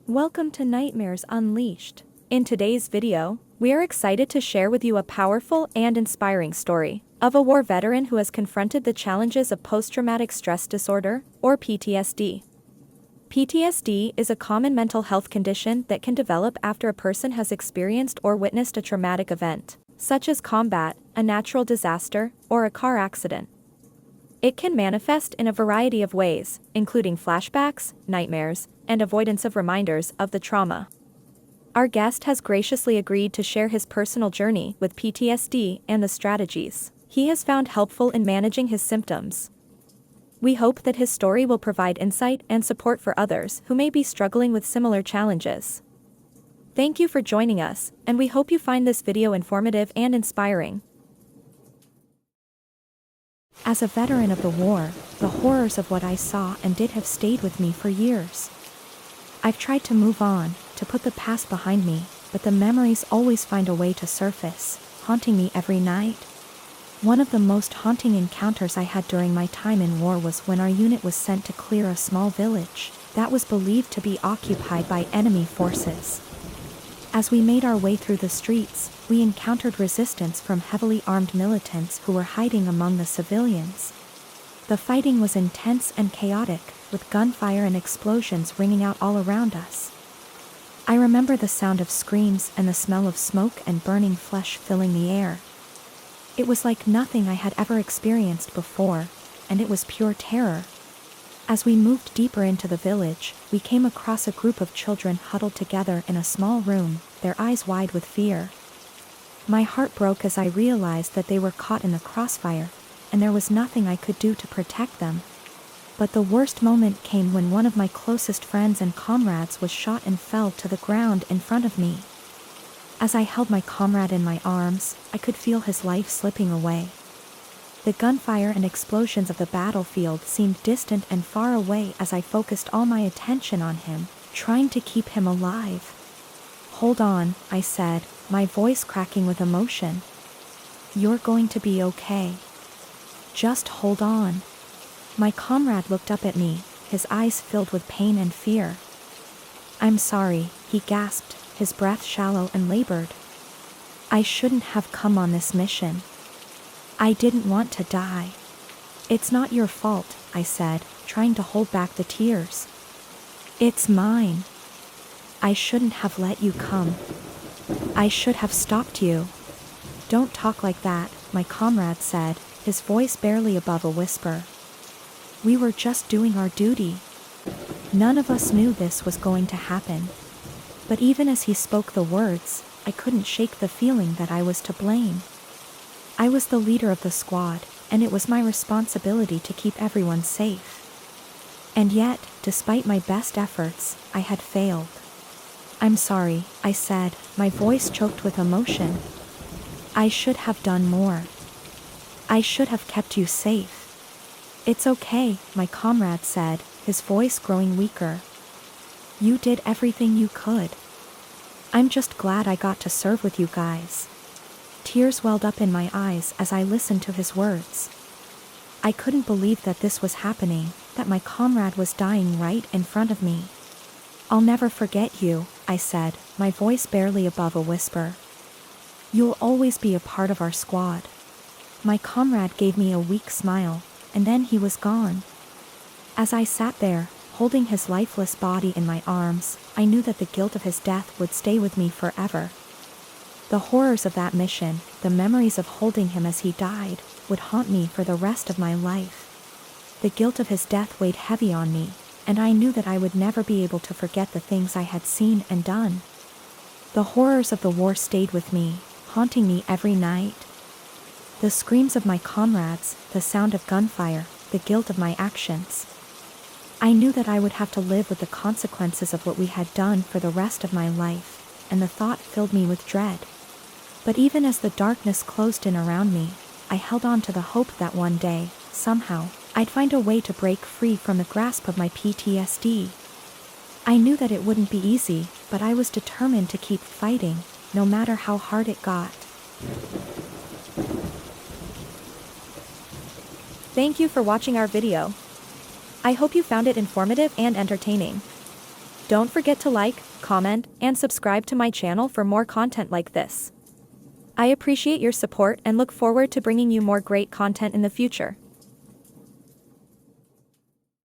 Welcome to Nightmares Unleashed. In today's video, we are excited to share with you a powerful and inspiring story of a war veteran who has confronted the challenges of post-traumatic stress disorder, or PTSD. PTSD is a common mental health condition that can develop after a person has experienced or witnessed a traumatic event, such as combat, a natural disaster, or a car accident. It can manifest in a variety of ways, including flashbacks, nightmares, and avoidance of reminders of the trauma. Our guest has graciously agreed to share his personal journey with PTSD and the strategies he has found helpful in managing his symptoms. We hope that his story will provide insight and support for others who may be struggling with similar challenges. Thank you for joining us, and we hope you find this video informative and inspiring. As a veteran of the war, the horrors of what I saw and did have stayed with me for years. I've tried to move on, to put the past behind me, but the memories always find a way to surface, haunting me every night. One of the most haunting encounters I had during my time in war was when our unit was sent to clear a small village that was believed to be occupied by enemy forces. As we made our way through the streets, we encountered resistance from heavily armed militants who were hiding among the civilians. The fighting was intense and chaotic, with gunfire and explosions ringing out all around us. I remember the sound of screams and the smell of smoke and burning flesh filling the air. It was like nothing I had ever experienced before, and it was pure terror. As we moved deeper into the village, we came across a group of children huddled together in a small room, their eyes wide with fear. My heart broke as I realized that they were caught in the crossfire, and there was nothing I could do to protect them. But the worst moment came when one of my closest friends and comrades was shot and fell to the ground in front of me. As I held my comrade in my arms, I could feel his life slipping away. The gunfire and explosions of the battlefield seemed distant and far away as I focused all my attention on him, trying to keep him alive. "Hold on," I said, my voice cracking with emotion. "You're going to be okay. Just hold on." My comrade looked up at me, his eyes filled with pain and fear. "I'm sorry," he gasped, his breath shallow and labored. "I shouldn't have come on this mission. I didn't want to die." "It's not your fault," I said, trying to hold back the tears. "It's mine. I shouldn't have let you come. I should have stopped you." "Don't talk like that," my comrade said, his voice barely above a whisper. "We were just doing our duty. None of us knew this was going to happen." But even as he spoke the words, I couldn't shake the feeling that I was to blame. I was the leader of the squad, and it was my responsibility to keep everyone safe. And yet, despite my best efforts, I had failed. "I'm sorry," I said, my voice choked with emotion. "I should have done more. I should have kept you safe." "It's okay," my comrade said, his voice growing weaker. "You did everything you could. I'm just glad I got to serve with you guys." Tears welled up in my eyes as I listened to his words. I couldn't believe that this was happening, that my comrade was dying right in front of me. "I'll never forget you," I said, my voice barely above a whisper. "You'll always be a part of our squad." My comrade gave me a weak smile, and then he was gone. As I sat there, holding his lifeless body in my arms, I knew that the guilt of his death would stay with me forever. The horrors of that mission, the memories of holding him as he died, would haunt me for the rest of my life. The guilt of his death weighed heavy on me, and I knew that I would never be able to forget the things I had seen and done. The horrors of the war stayed with me, haunting me every night. The screams of my comrades, the sound of gunfire, the guilt of my actions. I knew that I would have to live with the consequences of what we had done for the rest of my life, and the thought filled me with dread. But even as the darkness closed in around me, I held on to the hope that one day, somehow, I'd find a way to break free from the grasp of my PTSD. I knew that it wouldn't be easy, but I was determined to keep fighting, no matter how hard it got. Thank you for watching our video. I hope you found it informative and entertaining. Don't forget to like, comment, and subscribe to my channel for more content like this. I appreciate your support and look forward to bringing you more great content in the future.